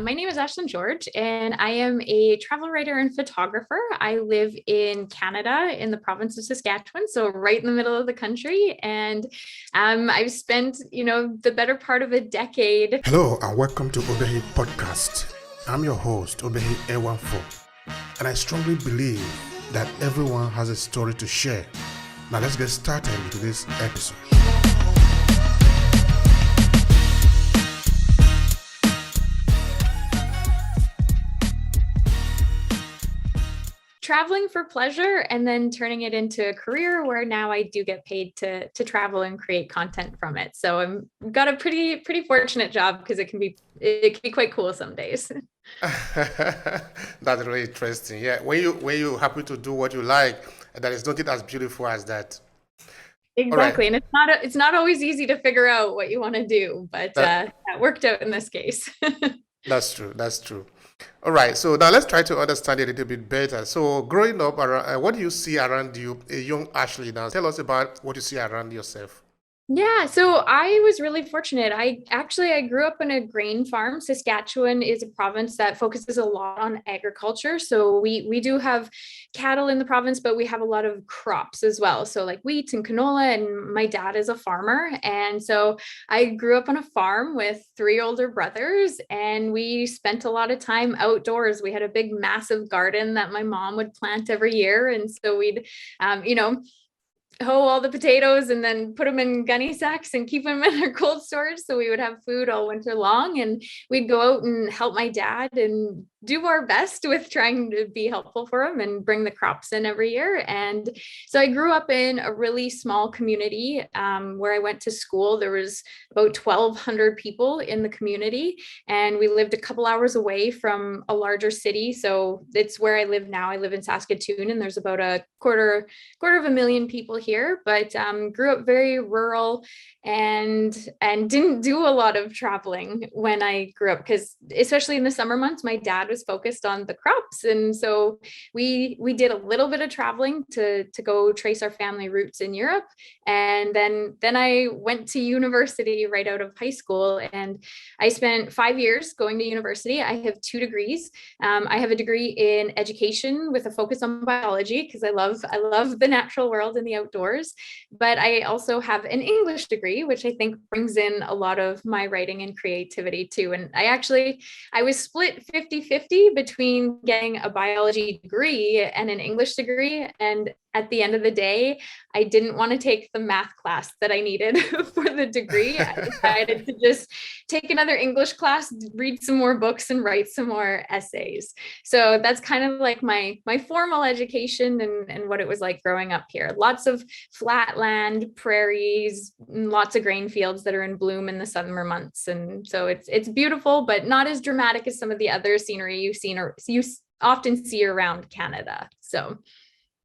my name is Ashlyn George, and I am a travel writer and photographer. I live in Canada in the province of Saskatchewan, so right in the middle of the country. And I've spent, the better part of a decade. Hello, and welcome to Obehi podcast. I'm your host, Obehi A14, and I strongly believe that everyone has a story to share. Now let's get started into this episode. Traveling for pleasure and then turning it into a career where now I do get paid to travel and create content from it. So I've got a pretty fortunate job because it can be quite cool some days. That's really interesting. Yeah, when you happy to do what you like, there is nothing as beautiful as that. All right. Exactly. And it's not always easy to figure out what you want to do, but That that worked out in this case. that's true. That's true. All right. So now let's try to understand it a little bit better. So growing up, what do you see around you, a young Ashley? Now tell us about what you see around yourself. Yeah, so I was really fortunate. I grew up in a grain farm. Saskatchewan is a province that focuses a lot on agriculture. So we do have cattle in the province, but we have a lot of crops as well. So like wheat and canola, and my dad is a farmer. And so I grew up on a farm with three older brothers, and we spent a lot of time outdoors. We had a big, massive garden that my mom would plant every year. And so we'd, hoe all the potatoes and then put them in gunny sacks and keep them in our cold storage so we would have food all winter long. And we'd go out and help my dad and do our best with trying to be helpful for him and bring the crops in every year. And so I grew up in a really small community where I went to school. There was about 1,200 people in the community, and we lived a couple hours away from a larger city. So it's where I live now. I live in Saskatoon, and there's about a quarter of a million people here, but grew up very rural and didn't do a lot of traveling when I grew up, because especially in the summer months, my dad was focused on the crops. And so we did a little bit of traveling to go trace our family roots in Europe. And then I went to university right out of high school, and I spent 5 years going to university. I have 2 degrees. I have a degree in education with a focus on biology because I love the natural world and the outdoors. But I also have an English degree, which I think brings in a lot of my writing and creativity too. And I was split 50-50 between getting a biology degree and an English degree. And at the end of the day, I didn't want to take the math class that I needed for the degree. I decided to just take another English class, read some more books, and write some more essays. So that's kind of like my formal education and what it was like growing up here. Lots of flat land, prairies, lots of grain fields that are in bloom in the summer months. And so it's beautiful, but not as dramatic as some of the other scenery you often see around Canada. So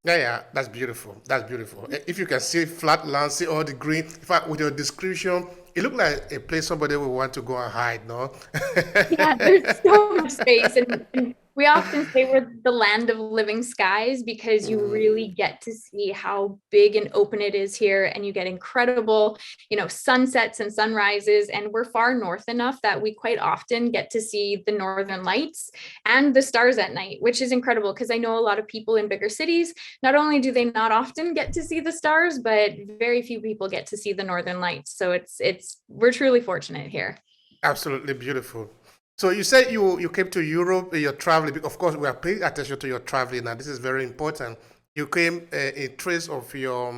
Yeah, that's beautiful. That's beautiful. If you can see flat land, see all the green. In fact, with your description, it looked like a place somebody would want to go and hide, no? yeah, there's so much space. And we often say we're the land of living skies because you really get to see how big and open it is here. And you get incredible, sunsets and sunrises. And we're far north enough that we quite often get to see the northern lights and the stars at night, which is incredible because I know a lot of people in bigger cities, not only do they not often get to see the stars, but very few people get to see the northern lights. So we're truly fortunate here. Absolutely beautiful. So you said you came to Europe, you're traveling. Of course, we are paying attention to your traveling now. This is very important. You came a trace of your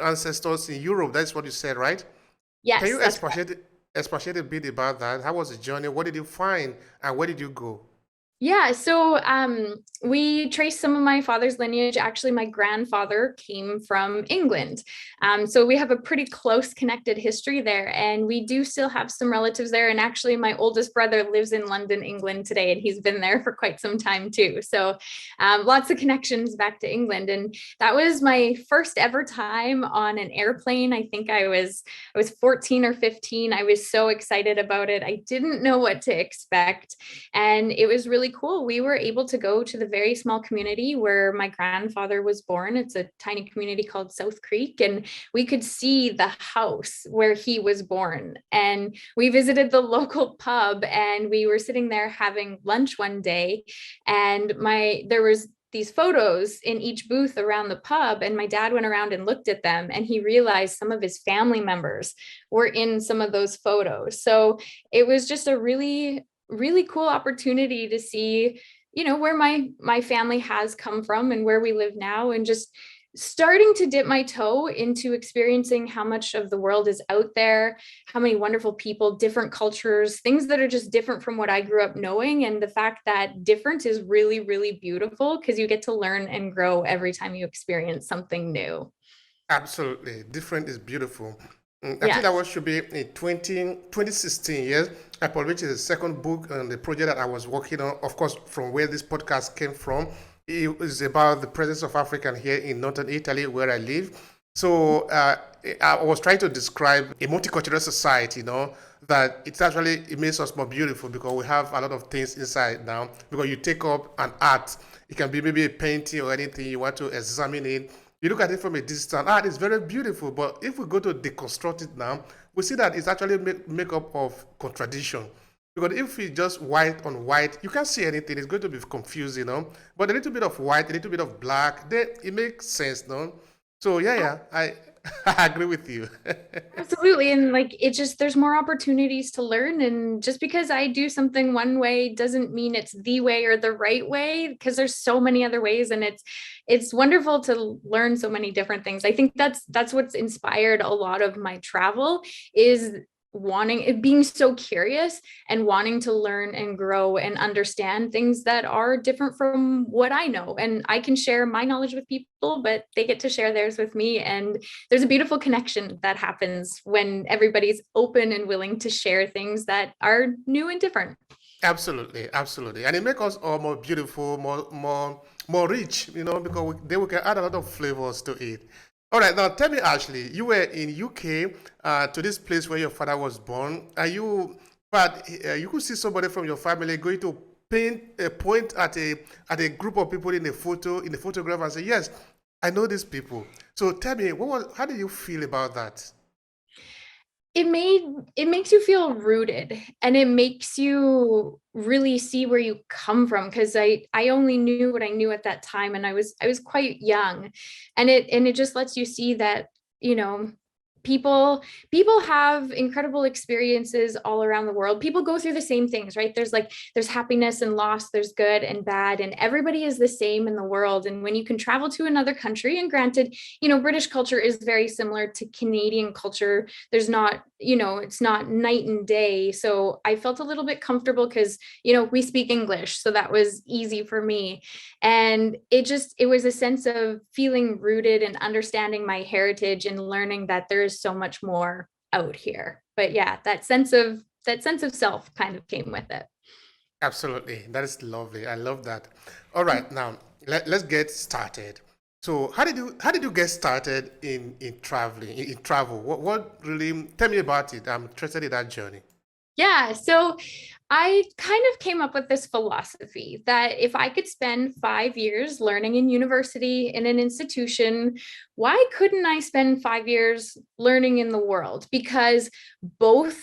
ancestors in Europe. That's what you said, right? Can Yes, you that's expatiate a bit about that? How was the journey? What did you find, and where did you go? Yeah, so we traced some of my father's lineage. Actually, my grandfather came from England. So we have a pretty close connected history there. And we do still have some relatives there. And actually, my oldest brother lives in London, England today, and he's been there for quite some time too. So lots of connections back to England. And that was my first ever time on an airplane. I think I was 14 or 15. I was so excited about it. I didn't know what to expect. And it was really really cool. We were able to go to the very small community where my grandfather was born. It's a tiny community called South Creek, and we could see the house where he was born. And we visited the local pub, and we were sitting there having lunch one day, and there was these photos in each booth around the pub, and my dad went around and looked at them, and he realized some of his family members were in some of those photos. So it was just a really cool opportunity to see, where my family has come from and where we live now, and just starting to dip my toe into experiencing how much of the world is out there, how many wonderful people, different cultures, things that are just different from what I grew up knowing. And the fact that different is really, really beautiful, because you get to learn and grow every time you experience something new. Absolutely. Different is beautiful. I think Yeah. that was should be in 2016, yes. I published the second book on the project that I was working on. Of course, from where this podcast came from, it was about the presence of African here in northern Italy, where I live. So I was trying to describe a multicultural society, that it makes us more beautiful because we have a lot of things inside now. Because you take up an art, it can be maybe a painting or anything, you want to examine it. You look at it from a distance, it's very beautiful. But if we go to deconstruct it now, we see that it's actually make up of contradiction. Because if it's just white on white, you can't see anything. It's going to be confusing. But a little bit of white, a little bit of black, then it makes sense, no? So yeah, I I agree with you. Absolutely. And like, there's more opportunities to learn. And just because I do something one way doesn't mean it's the way or the right way, because there's so many other ways. And it's wonderful to learn so many different things. I think that's what's inspired a lot of my travel, is being so curious and wanting to learn and grow and understand things that are different from what I know. And I can share my knowledge with people, but they get to share theirs with me. And there's a beautiful connection that happens when everybody's open and willing to share things that are new and different. Absolutely, absolutely, and it makes us all more beautiful, more rich, because then we can add a lot of flavors to it. All right, now tell me, Ashley, you were in UK, to this place where your father was born. But you could see somebody from your family going to paint a point at a group of people in the photograph and say, yes, I know these people. So tell me, how do you feel about that? It makes you feel rooted, and it makes you really see where you come from, because I only knew what I knew at that time, and I was quite young, and it just lets you see that, you know people have incredible experiences all around the world. People go through the same things, right? There's happiness and loss, there's good and bad, and everybody is the same in the world. And when you can travel to another country, and granted, British culture is very similar to Canadian culture, there's not, it's not night and day. So I felt a little bit comfortable because, we speak English, so that was easy for me. And it was a sense of feeling rooted and understanding my heritage and learning that there is so much more out here. But yeah, that sense of self kind of came with it. Absolutely. That is lovely. I love that. All right, now let's get started. So how did you get started in traveling, in travel? What really tell me about it? I'm interested in that journey. Yeah, so I kind of came up with this philosophy that if I could spend 5 years learning in university in an institution, why couldn't I spend 5 years learning in the world? Because both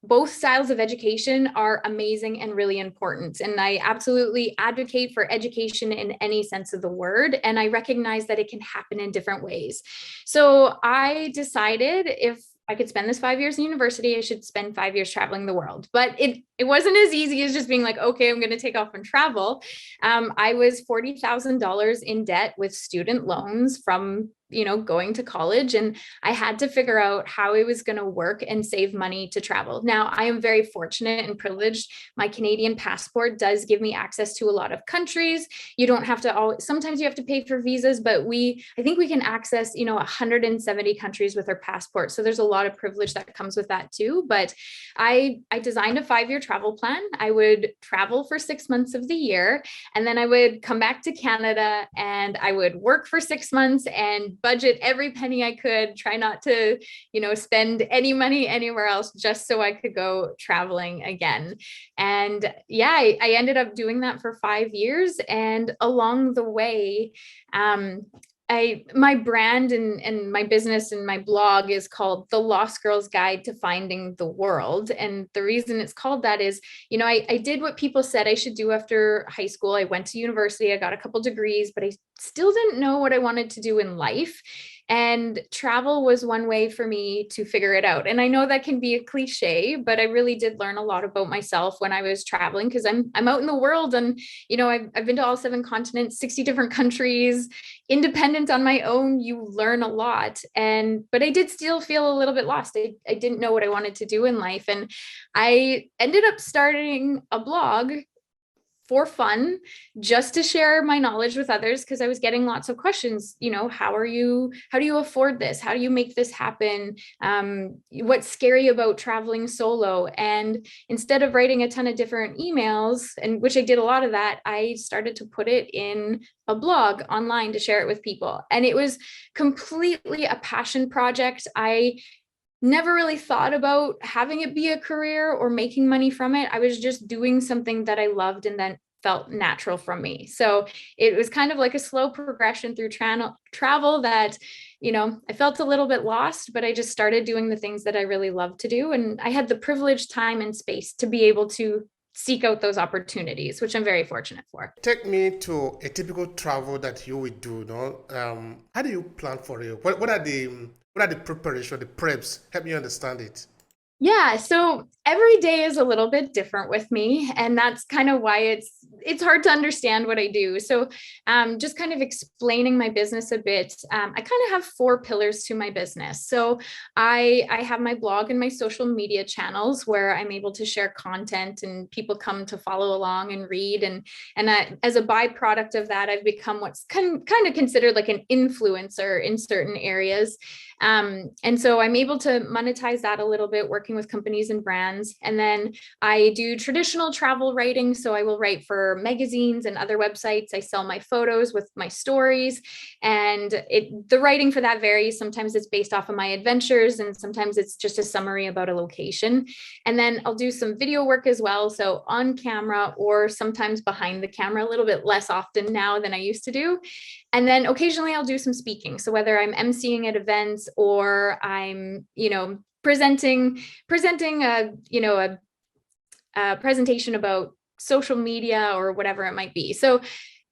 both styles of education are amazing and really important. And I absolutely advocate for education in any sense of the word. And I recognize that it can happen in different ways. So I decided if I could spend this 5 years in university, I should spend 5 years traveling the world. But it wasn't as easy as just being like, okay, I'm going to take off and travel. I was $40,000 in debt with student loans from going to college, and I had to figure out how I was going to work and save money to travel. Now, I am very fortunate and privileged. My Canadian passport does give me access to a lot of countries. You don't have to always, sometimes you have to pay for visas, but I think we can access 170 countries with our passport. So there's a lot of privilege that comes with that too. But I designed a 5-year travel plan. I would travel for 6 months of the year, and then I would come back to Canada and I would work for 6 months and budget every penny I could, try not to, spend any money anywhere else just so I could go traveling again. And yeah, I ended up doing that for 5 years. And along the way, my brand and my business and my blog is called The Lost Girl's Guide to Finding the World. And the reason it's called that is, I did what people said I should do after high school. I went to university, I got a couple degrees, but I still didn't know what I wanted to do in life. And travel was one way for me to figure it out. And I know that can be a cliche, but I really did learn a lot about myself when I was traveling, because I'm out in the world, and I've been to all 7 continents, 60 different countries, independent on my own. You learn a lot. But I did still feel a little bit lost. I didn't know what I wanted to do in life. And I ended up starting a blog for fun, just to share my knowledge with others, because I was getting lots of questions. How do you afford this? How do you make this happen? What's scary about traveling solo? And instead of writing a ton of different emails, and which I did a lot of that, I started to put it in a blog online to share it with people. And it was completely a passion project. I never really thought about having it be a career or making money from it. I was just doing something that I loved and then felt natural from me. So it was kind of like a slow progression through travel that, I felt a little bit lost, but I just started doing the things that I really love to do. And I had the privileged time and space to be able to seek out those opportunities, which I'm very fortunate for. Take me to a typical travel that you would do. No, how do you plan for it? What are the preparation, the preps? Help me understand it. Yeah, so every day is a little bit different with me, and that's kind of why it's hard to understand what I do. So just kind of explaining my business a bit, I kind of have 4 pillars to my business. So I have my blog and my social media channels where I'm able to share content and people come to follow along and read. And as a byproduct of that, I've become what's kind of considered like an influencer in certain areas. And so I'm able to monetize that a little bit, working with companies and brands. And then I do traditional travel writing. So I will write for magazines and other websites. I sell my photos with my stories, and the writing for that varies. Sometimes it's based off of my adventures, and sometimes it's just a summary about a location. And then I'll do some video work as well. So on camera or sometimes behind the camera, a little bit less often now than I used to do. And then occasionally I'll do some speaking. So whether I'm emceeing at events or I'm, presenting a presentation about social media or whatever it might be. So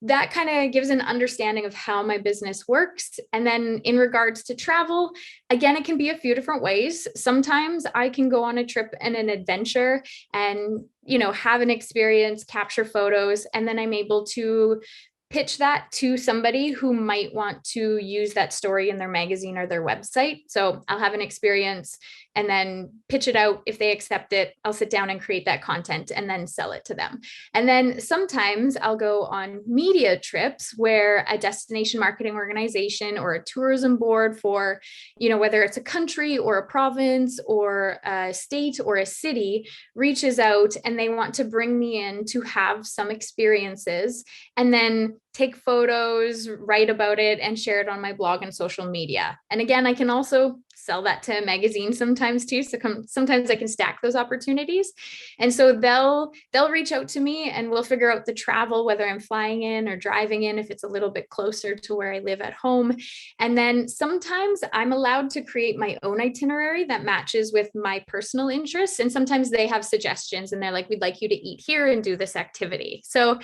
that kind of gives an understanding of how my business works. And then in regards to travel, again, it can be a few different ways. Sometimes I can go on a trip and an adventure and, have an experience, capture photos, and then I'm able to pitch that to somebody who might want to use that story in their magazine or their website. So I'll have an experience and then pitch it out. If they accept it, I'll sit down and create that content and then sell it to them. And then sometimes I'll go on media trips where a destination marketing organization or a tourism board for, whether it's a country or a province or a state or a city, reaches out and they want to bring me in to have some experiences and then take photos, write about it, and share it on my blog and social media. And again, I can also sell that to a magazine sometimes too. So sometimes I can stack those opportunities. And so they'll reach out to me and we'll figure out the travel, whether I'm flying in or driving in, if it's a little bit closer to where I live at home. And then sometimes I'm allowed to create my own itinerary that matches with my personal interests. And sometimes they have suggestions and they're like, we'd like you to eat here and do this activity. So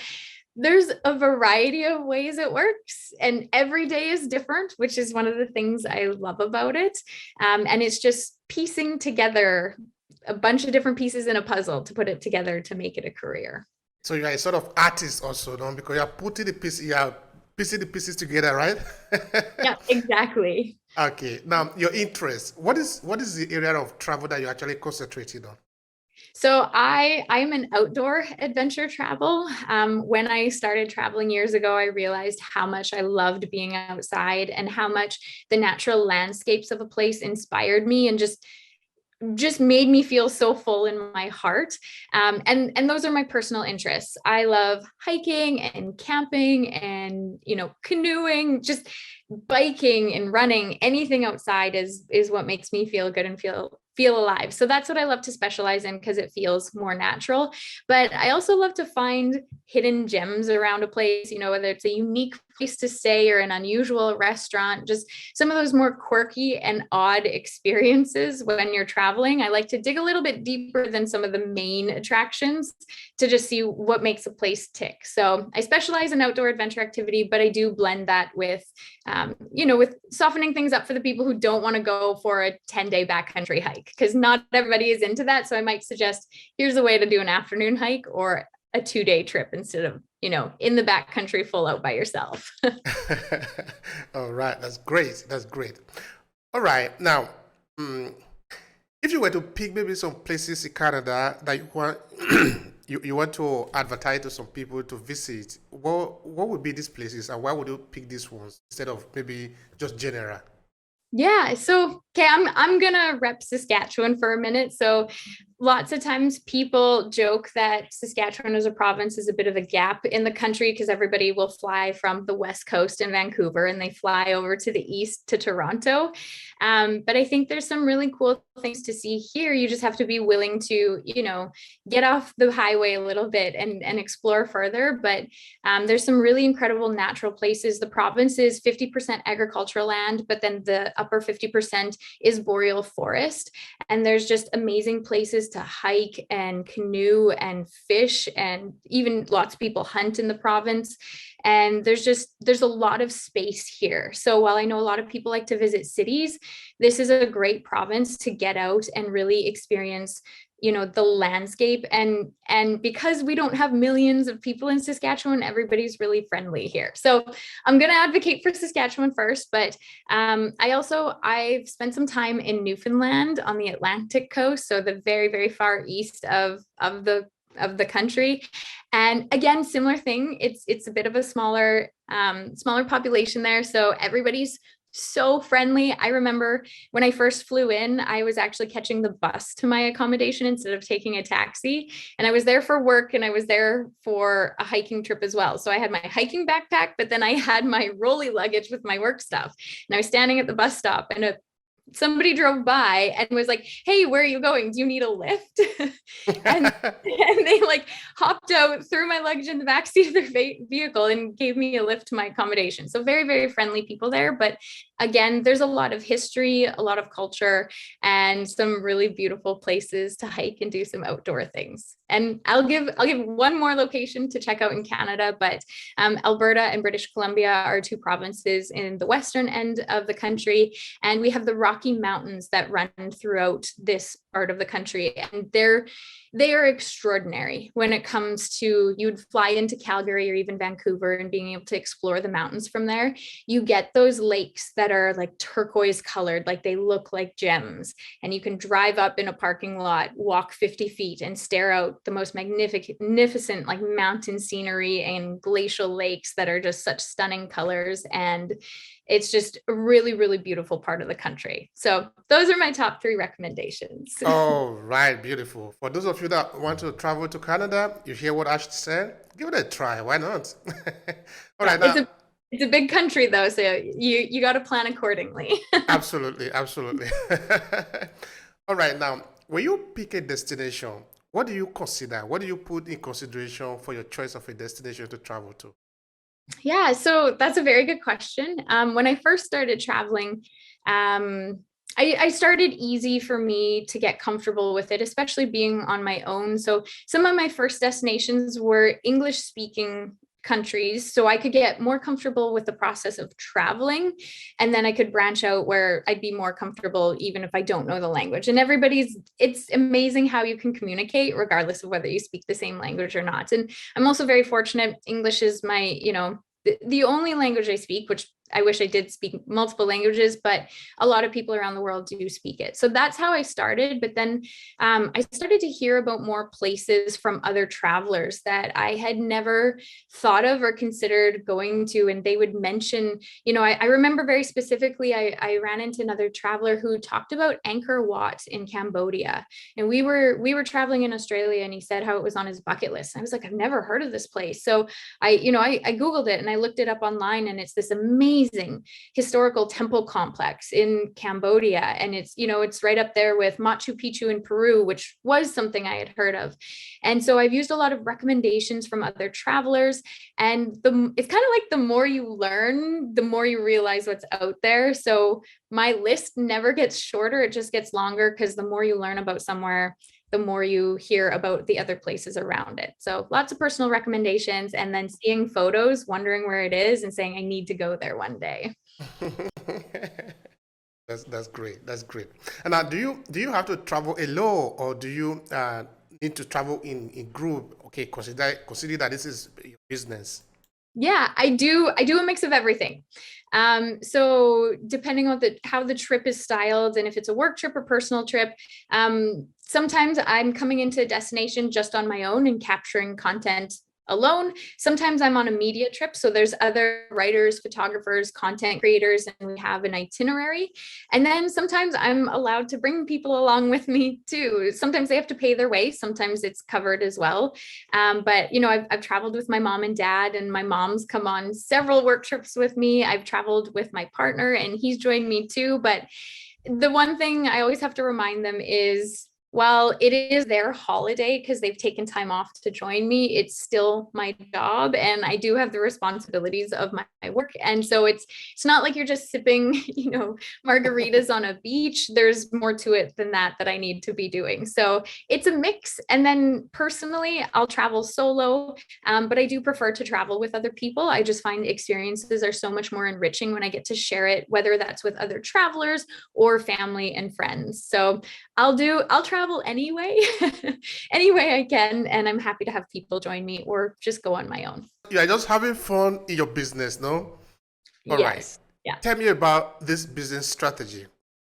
there's a variety of ways it works, and every day is different, which is one of the things I love about it. And it's just piecing together a bunch of different pieces in a puzzle to put it together to make it a career. So you are a sort of artist also, no? Because you are piecing the pieces together, right? Yeah, exactly. Okay. Now, your interest. What is the area of travel that you're actually concentrating on? So I'm an outdoor adventure travel. When I started traveling years ago, I realized how much I loved being outside and how much the natural landscapes of a place inspired me, and just just made me feel so full in my heart. And those are my personal interests. I love hiking and camping and, canoeing, just biking and running. Anything outside is what makes me feel good and feel alive. So that's what I love to specialize in because it feels more natural. But I also love to find hidden gems around a place, whether it's a unique place to stay or an unusual restaurant, just some of those more quirky and odd experiences when you're traveling. I like to dig a little bit deeper than some of the main attractions to just see what makes a place tick. So I specialize in outdoor adventure activity, but I do blend that with, with softening things up for the people who don't want to go for a 10-day backcountry hike, because not everybody is into that. So I might suggest, here's a way to do an afternoon hike or a 2-day trip instead of, in the backcountry full out by yourself. All right, that's great. That's great. All right, now, if you were to pick maybe some places in Canada that you want you want to advertise to some people to visit, what would be these places, and why would you pick these ones instead of maybe just general? Yeah. So, okay, I'm gonna rep Saskatchewan for a minute. So lots of times people joke that Saskatchewan as a province is a bit of a gap in the country because everybody will fly from the West Coast in Vancouver and they fly over to the east to Toronto. But I think there's some really cool things to see here. You just have to be willing to, get off the highway a little bit and explore further. But there's some really incredible natural places. The province is 50% agricultural land, but then the upper 50% is boreal forest. And there's just amazing places to hike and canoe and fish, and even lots of people hunt in the province. And there's a lot of space here. So while I know a lot of people like to visit cities, this is a great province to get out and really experience the landscape. And because we don't have millions of people in Saskatchewan, everybody's really friendly here. So I'm going to advocate for Saskatchewan first, but I've spent some time in Newfoundland on the Atlantic coast, so the very, very far east of the country. And again, similar thing, it's a bit of a smaller population there, so everybody's so friendly. I remember when I first flew in, I was actually catching the bus to my accommodation instead of taking a taxi. And I was there for work and I was there for a hiking trip as well. So I had my hiking backpack, but then I had my rolly luggage with my work stuff. And I was standing at the bus stop and somebody drove by and was like, "Hey, where are you going? Do you need a lift?" and they like hopped out, threw my luggage in the backseat of their vehicle and gave me a lift to my accommodation. So very, very friendly people there. But again, there's a lot of history, a lot of culture, and some really beautiful places to hike and do some outdoor things. And I'll give one more location to check out in Canada, but Alberta and British Columbia are two provinces in the western end of the country, and we have the Rocky Mountains that run throughout this part of the country, and they are extraordinary when it comes to, you'd fly into Calgary or even Vancouver and being able to explore the mountains from there. You get those lakes that are like turquoise colored, like they look like gems, and you can drive up in a parking lot, walk 50 feet and stare out the most magnificent like mountain scenery and glacial lakes that are just such stunning colors. And it's just a really, really beautiful part of the country. So those are my top 3 recommendations. All right, beautiful. For those of you that want to travel to Canada, you hear what Ash said? Give it a try. Why not? All right, now. It's a big country though, so you got to plan accordingly. Absolutely, absolutely. All right, now, when you pick a destination, what do you consider? What do you put in consideration for your choice of a destination to travel to? Yeah, so that's a very good question. When I first started traveling, I started easy for me to get comfortable with it, especially being on my own. So some of my first destinations were English speaking countries, so I could get more comfortable with the process of traveling, and then I could branch out where I'd be more comfortable even if I don't know the language. And it's amazing how you can communicate regardless of whether you speak the same language or not. And I'm also very fortunate. English is my, the only language I speak, which I wish I did speak multiple languages, but a lot of people around the world do speak it. So that's how I started. But then I started to hear about more places from other travelers that I had never thought of or considered going to. And they would mention, I remember very specifically, I ran into another traveler who talked about Angkor Wat in Cambodia. And we were traveling in Australia, and he said how it was on his bucket list. I was like, I've never heard of this place. So I Googled it and I looked it up online, and it's this amazing historical temple complex in Cambodia. And it's right up there with Machu Picchu in Peru, which was something I had heard of. And so I've used a lot of recommendations from other travelers. And it's kind of like the more you learn, the more you realize what's out there. So my list never gets shorter, it just gets longer, because the more you learn about somewhere, the more you hear about the other places around it. So lots of personal recommendations, and then seeing photos, wondering where it is, and saying, I need to go there one day. That's great. That's great. And now, do you have to travel alone, or do you need to travel in group? Okay, consider that this is your business. Yeah, I do a mix of everything. So depending on how the trip is styled, and if it's a work trip or personal trip, sometimes I'm coming into a destination just on my own and capturing content alone. Sometimes I'm on a media trip, so there's other writers, photographers, content creators, and we have an itinerary. And then sometimes I'm allowed to bring people along with me too. Sometimes they have to pay their way, sometimes it's covered as well. But I've traveled with my mom and dad, and my mom's come on several work trips with me. I've traveled with my partner, and he's joined me too. But the one thing I always have to remind them is, while it is their holiday because they've taken time off to join me, it's still my job, and I do have the responsibilities of my work. And so it's not like you're just sipping, margaritas on a beach. There's more to it than that I need to be doing. So it's a mix. And then personally, I'll travel solo, but I do prefer to travel with other people. I just find experiences are so much more enriching when I get to share it, whether that's with other travelers or family and friends. So I'll travel anyway, any way I can. And I'm happy to have people join me or just go on my own. You are just having fun in your business, no? All right. Yes. Yeah. Tell me about this business strategy.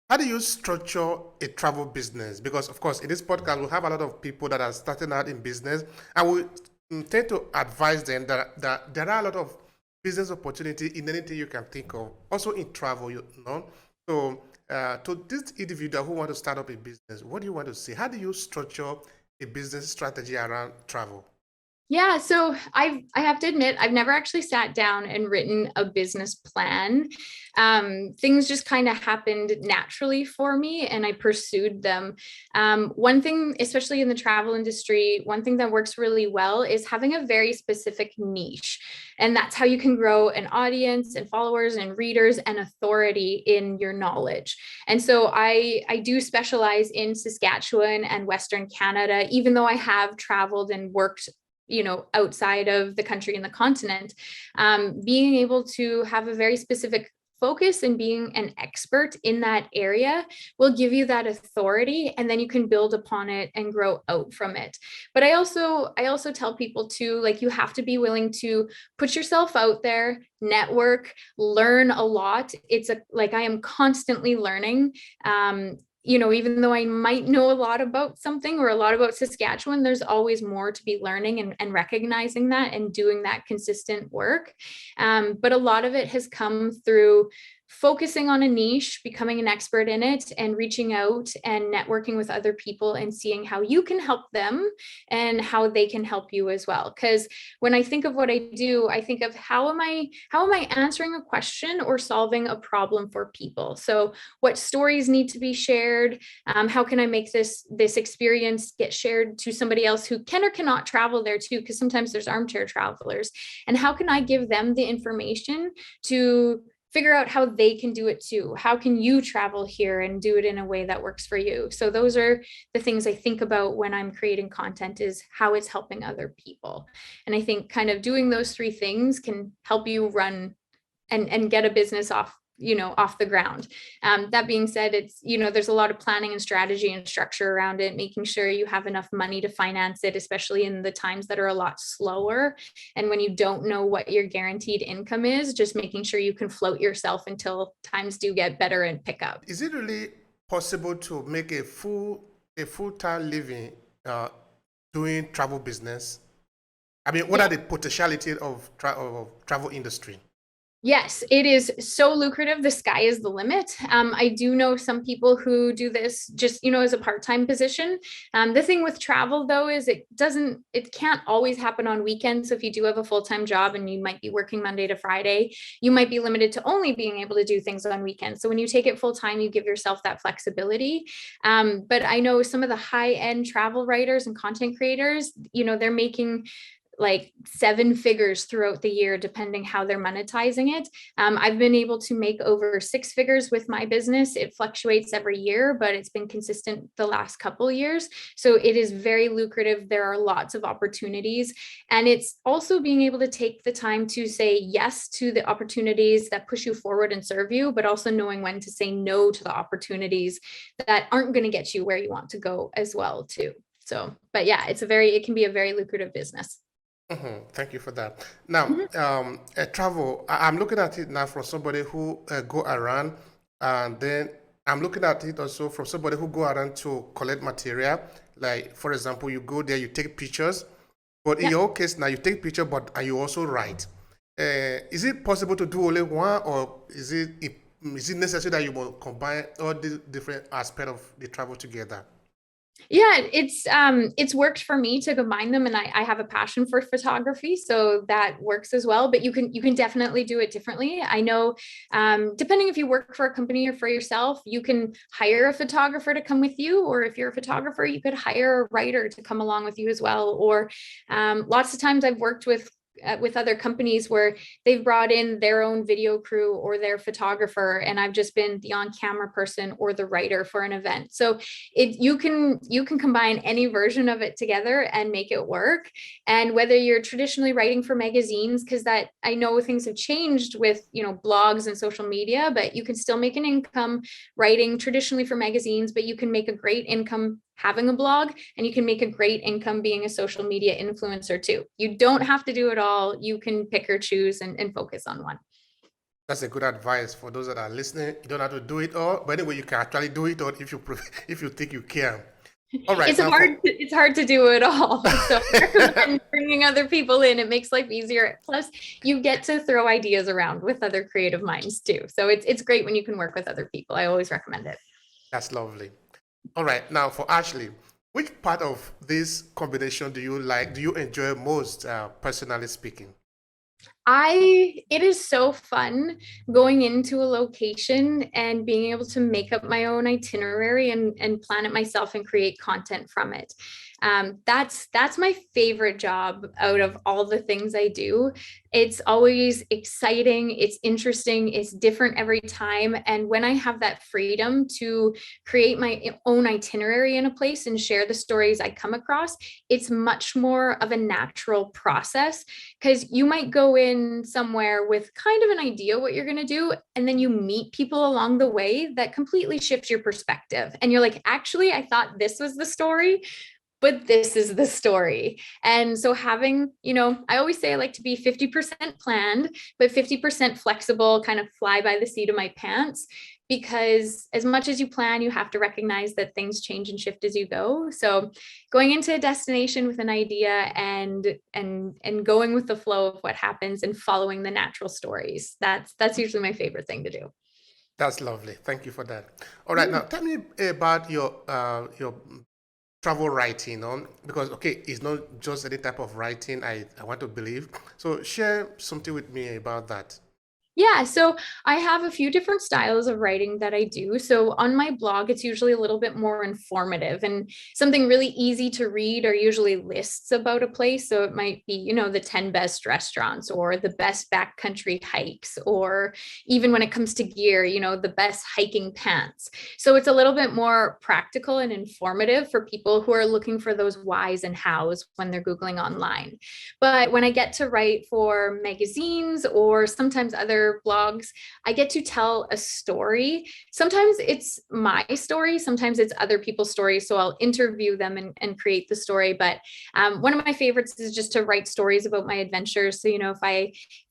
How do you structure a travel business? Because, of course, in this podcast, we have a lot of people that are starting out in business, and we tend to advise them that there are a lot of business opportunity in anything you can think of, also in travel, So, to this individual who want to start up a business, what do you want to see? How do you structure a business strategy around travel? Yeah, so I have to admit, I've never actually sat down and written a business plan. Things just kind of happened naturally for me, and I pursued them. One thing, especially in the travel industry, one thing that works really well is having a very specific niche. And that's how you can grow an audience and followers and readers and authority in your knowledge. And so I do specialize in Saskatchewan and Western Canada, even though I have traveled and worked outside of the country and the continent. Being able to have a very specific focus and being an expert in that area will give you that authority, and then you can build upon it and grow out from it. But I also tell people too, like, you have to be willing to put yourself out there, network, learn a lot. I am constantly learning. Even though I might know a lot about something or a lot about Saskatchewan, there's always more to be learning, and recognizing that and doing that consistent work. But a lot of it has come through focusing on a niche, becoming an expert in it, and reaching out and networking with other people and seeing how you can help them and how they can help you as well. Because when I think of what I do, I think of how am I answering a question or solving a problem for people? So what stories need to be shared? How can I make this experience get shared to somebody else who can or cannot travel there too? Because sometimes there's armchair travelers. And how can I give them the information to figure out how they can do it too? How can you travel here and do it in a way that works for you? So those are the things I think about when I'm creating content, is how it's helping other people. And I think kind of doing those three things can help you run and get a business off off the ground. That being said, it's, there's a lot of planning and strategy and structure around it, making sure you have enough money to finance it, especially in the times that are a lot slower. And when you don't know what your guaranteed income is, just making sure you can float yourself until times do get better and pick up. Is it really possible to make a full-time living doing travel business? I mean, what are the potentiality of travel industry? Yes, it is so lucrative. The sky is the limit. I do know some people who do this just, as a part-time position. The thing with travel though, is it can't always happen on weekends. So if you do have a full-time job and you might be working Monday to Friday, you might be limited to only being able to do things on weekends. So when you take it full-time, you give yourself that flexibility. But I know some of the high-end travel writers and content creators, they're making like 7 figures throughout the year, depending how they're monetizing it. I've been able to make over 6 figures with my business. It fluctuates every year, but it's been consistent the last couple of years. So it is very lucrative. There are lots of opportunities. And it's also being able to take the time to say yes to the opportunities that push you forward and serve you, but also knowing when to say no to the opportunities that aren't going to get you where you want to go as well too. So, but yeah, it can be a very lucrative business. Thank you for that. Now, travel, I'm looking at it now from somebody who go around, and then I'm looking at it also from somebody who go around to collect material. Like, for example, you go there, you take pictures, but in your case now, you take picture, and you also write. Is it possible to do only one, or is it necessary that you will combine all the different aspects of the travel together? Yeah, it's worked for me to combine them, and I have a passion for photography, so that works as well. But you can definitely do it differently. I know, depending if you work for a company or for yourself, you can hire a photographer to come with you, or if you're a photographer, you could hire a writer to come along with you as well. Or lots of times I've worked with other companies where they've brought in their own video crew or their photographer, and I've just been the on-camera person or the writer for an event. So you can combine any version of it together and make it work. And whether you're traditionally writing for magazines, because that, I know things have changed with blogs and social media, but you can still make an income writing traditionally for magazines, but you can make a great income having a blog, and you can make a great income being a social media influencer too. You don't have to do it all. You can pick or choose and focus on one. That's a good advice for those that are listening. You don't have to do it all, but anyway, you can actually do it all if you think you can. All right. It's hard to do it all. So I recommend bringing other people in. It makes life easier. Plus, you get to throw ideas around with other creative minds too. So it's great when you can work with other people. I always recommend it. That's lovely. All right. Now for Ashley, which part of this combination do you like? Do you enjoy most, personally speaking? It is so fun going into a location and being able to make up my own itinerary and plan it myself and create content from it. That's my favorite job out of all the things I do. It's always exciting, it's interesting, it's different every time. And when I have that freedom to create my own itinerary in a place and share the stories I come across, it's much more of a natural process, because you might go in somewhere with kind of an idea what you're going to do, and then you meet people along the way that completely shifts your perspective. And you're like, actually, I thought this was the story, but this is the story. And so having, I always say I like to be 50% planned, but 50% flexible, kind of fly by the seat of my pants, because as much as you plan, you have to recognize that things change and shift as you go. So going into a destination with an idea and going with the flow of what happens and following the natural stories, that's usually my favorite thing to do. That's lovely. Thank you for that. All right. Now tell me about your travel writing on, because okay, it's not just any type of writing I want to believe. So share something with me about that. Yeah, so I have a few different styles of writing that I do. So on my blog, it's usually a little bit more informative, and something really easy to read are usually lists about a place. So it might be, the 10 best restaurants or the best backcountry hikes, or even when it comes to gear, the best hiking pants. So it's a little bit more practical and informative for people who are looking for those whys and hows when they're Googling online. But when I get to write for magazines or sometimes other other blogs, I get to tell a story. Sometimes it's my story, sometimes it's other people's stories. So I'll interview them and create the story. But one of my favorites is just to write stories about my adventures. So, if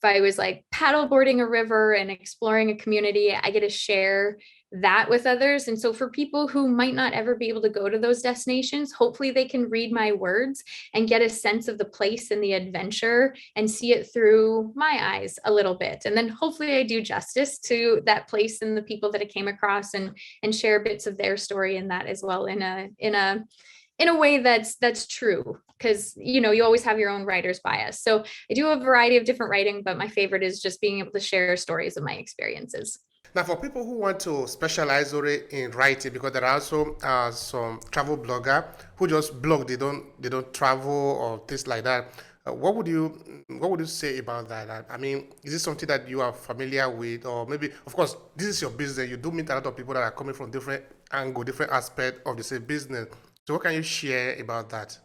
I was like paddleboarding a river and exploring a community, I get to share that with others. And so for people who might not ever be able to go to those destinations, hopefully they can read my words and get a sense of the place and the adventure and see it through my eyes a little bit. And then hopefully I do justice to that place and the people that I came across, and share bits of their story in that as well, in a way that's true, because you always have your own writer's bias. So I do a variety of different writing, but my favorite is just being able to share stories of my experiences. Now, for people who want to specialize already in writing, because there are also some travel blogger who just blog, they don't travel or things like that. What would you say about that? I mean, is it something that you are familiar with, or maybe, of course, this is your business. You do meet a lot of people that are coming from different angle, different aspect of the same business. So, what can you share about that?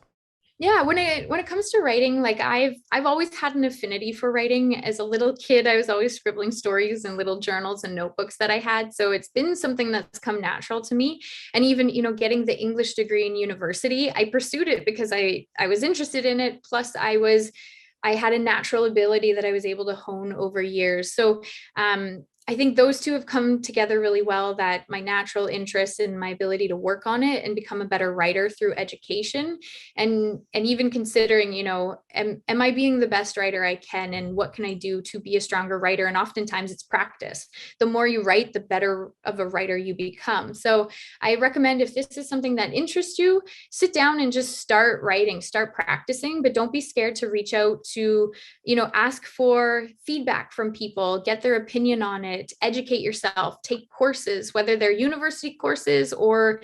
Yeah, when it comes to writing, like I've always had an affinity for writing. As a little kid, I was always scribbling stories in little journals and notebooks that I had. So it's been something that's come natural to me. And even, getting the English degree in university, I pursued it because I was interested in it. Plus I had a natural ability that I was able to hone over years. So I think those two have come together really well, that my natural interest and my ability to work on it and become a better writer through education, and even considering, am I being the best writer I can, and what can I do to be a stronger writer? And oftentimes it's practice. The more you write, the better of a writer you become. So I recommend, if this is something that interests you, sit down and just start writing, start practicing, but don't be scared to reach out to, ask for feedback from people, get their opinion on it, educate yourself, take courses, whether they're university courses or,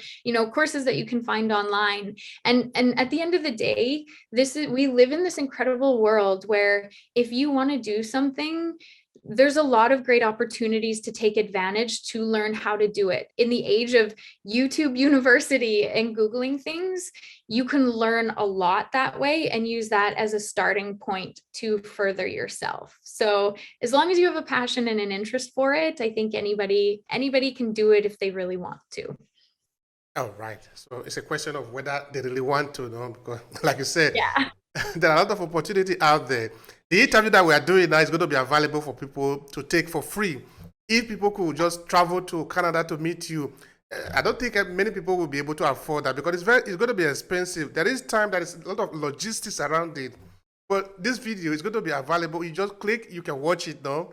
courses that you can find online. And at the end of the day, we live in this incredible world where if you want to do something, there's a lot of great opportunities to take advantage to learn how to do it. In the age of YouTube University and Googling things, you can learn a lot that way and use that as a starting point to further yourself. So as long as you have a passion and an interest for it, I think anybody can do it if they really want to. All right. So it's a question of whether they really want to, know, because, like you said, Yeah. there are a lot of opportunity out there. The interview that we are doing now is going to be available for people to take for free. If people could just travel to Canada to meet you, I don't think many people will be able to afford that, because it's going to be expensive. There is time, there is a lot of logistics around it. But this video is going to be available. You just click, you can watch it now.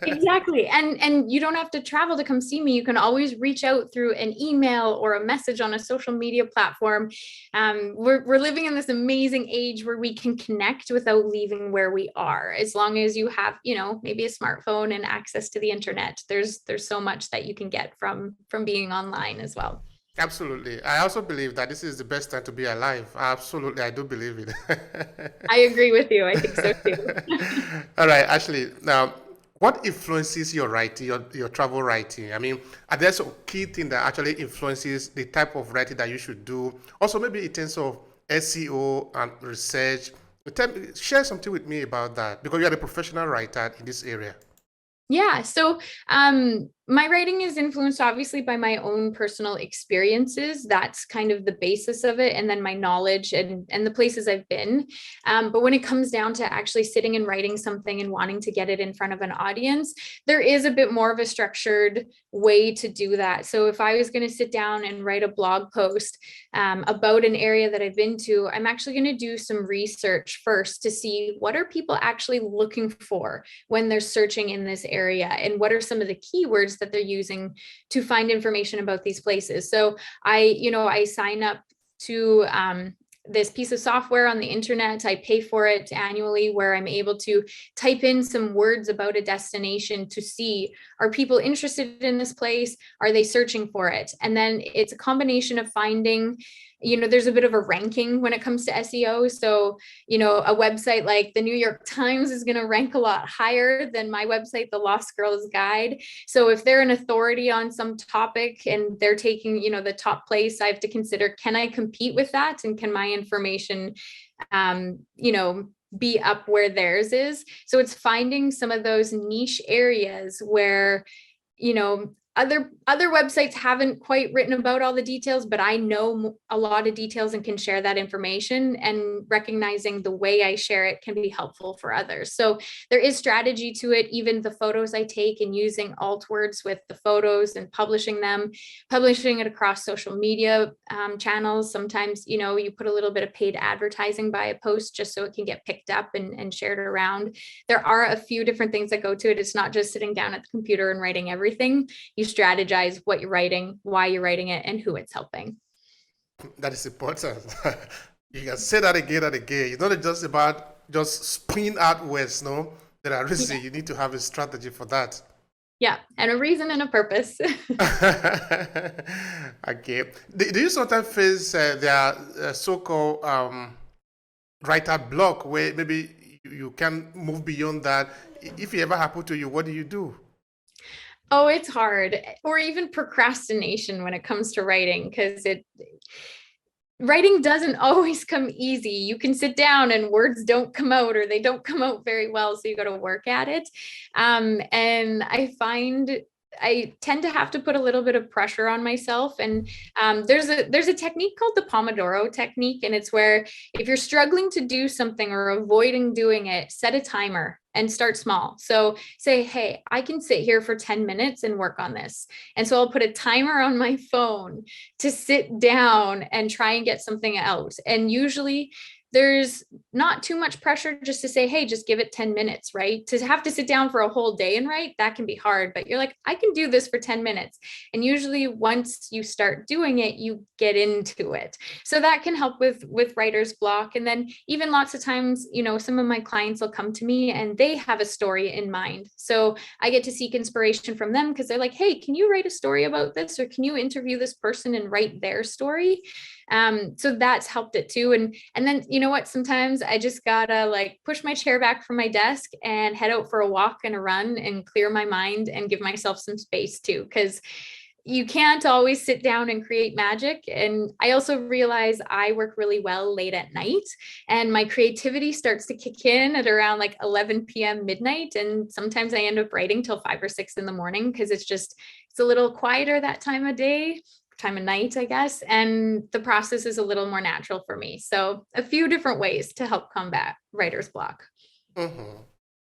Exactly. And you don't have to travel to come see me. You can always reach out through an email or a message on a social media platform. We're living in this amazing age where we can connect without leaving where we are. As long as you have, maybe a smartphone and access to the internet, there's so much that you can get from being online as well. Absolutely. I also believe that this is the best time to be alive. Absolutely, I do believe it. I agree with you. I think so too. All right, Ashley. Now, what influences your writing, your travel writing? I mean, are there some key thing that actually influences the type of writing that you should do? Also, maybe in terms of SEO and research. Share something with me about that, because you are a professional writer in this area. Yeah. So my writing is influenced obviously by my own personal experiences. That's kind of the basis of it. And then my knowledge and the places I've been. But when it comes down to actually sitting and writing something and wanting to get it in front of an audience, there is a bit more of a structured way to do that. So if I was going to sit down and write a blog post about an area that I've been to, I'm actually going to do some research first to see what are people actually looking for when they're searching in this area, and what are some of the keywords that they're using to find information about these places. So I sign up to this piece of software on the internet. I pay for it annually, where I'm able to type in some words about a destination to see, are people interested in this place? Are they searching for it? And then it's a combination of finding, there's a bit of a ranking when it comes to SEO. So, a website like the New York Times is going to rank a lot higher than my website, The Lost Girl's Guide. So if they're an authority on some topic and they're taking, the top place, I have to consider, can I compete with that? And can my information, be up where theirs is. So it's finding some of those niche areas where, you know, other websites haven't quite written about all the details, but I know a lot of details and can share that information, and recognizing the way I share it can be helpful for others. So there is strategy to it. Even the photos I take and using alt words with the photos and publishing it across social media channels. Sometimes, you know, you put a little bit of paid advertising by a post just so it can get picked up and shared around. There are a few different things that go to it. It's not just sitting down at the computer and writing everything. You strategize what you're writing, why you're writing it, and who it's helping. That is important. You can say that again and again. It's not just about just spin out words, no? There are reasons. Yeah. You need to have a strategy for that. Yeah, and a reason and a purpose. Okay. Do you sometimes face their so-called writer block where maybe you can move beyond that? If it ever happened to you, what do you do? Oh, it's hard. Or even procrastination when it comes to writing, because writing doesn't always come easy. You can sit down and words don't come out, or they don't come out very well, so you got to work at it. And I find I tend to have to put a little bit of pressure on myself. And there's a technique called the Pomodoro technique, and it's where if you're struggling to do something or avoiding doing it, set a timer and start small. So say, hey, I can sit here for 10 minutes and work on this. And so I'll put a timer on my phone to sit down and try and get something out. And usually there's not too much pressure just to say, hey, just give it 10 minutes, right? To have to sit down for a whole day and write, that can be hard, but you're like, I can do this for 10 minutes. And usually once you start doing it, you get into it. So that can help with writer's block. And then even lots of times, you know, some of my clients will come to me and they have a story in mind. So I get to seek inspiration from them because they're like, hey, can you write a story about this? Or can you interview this person and write their story? So that's helped it too. And then, you know what, sometimes I just gotta like push my chair back from my desk and head out for a walk and a run and clear my mind and give myself some space too, because you can't always sit down and create magic. And I also realize I work really well late at night, and my creativity starts to kick in at around like 11 p.m. midnight. And sometimes I end up writing till 5 or 6 in the morning because it's a little quieter that time of night, I guess. And the process is a little more natural for me. So a few different ways to help combat writer's block. Mm-hmm.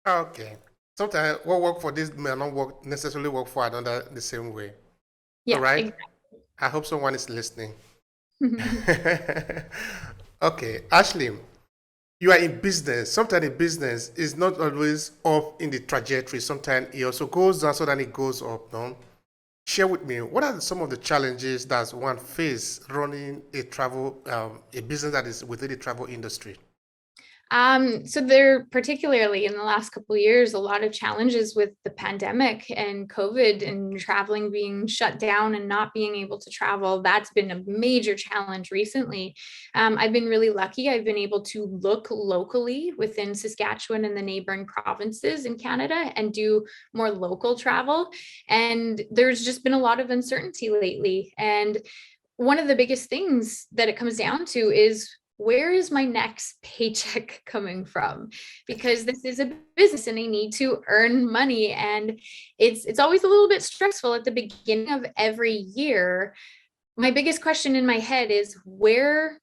Okay. Sometimes what work for this may not necessarily work for another the same way. All Yeah, right. exactly. I hope someone is listening. Okay, Ashley, you are in business. Sometimes in business is not always up in the trajectory. Sometimes it also goes down, so then it goes up. No? Share with me, what are some of the challenges that one face running a business that is within the travel industry? So there, particularly in the last couple of years, a lot of challenges with the pandemic and COVID and traveling being shut down and not being able to travel. That's been a major challenge recently. I've been really lucky. I've been able to look locally within Saskatchewan and the neighboring provinces in Canada and do more local travel. And there's just been a lot of uncertainty lately. And one of the biggest things that it comes down to is, where is my next paycheck coming from? Because this is a business and I need to earn money. And it's always a little bit stressful at the beginning of every year. My biggest question in my head is, where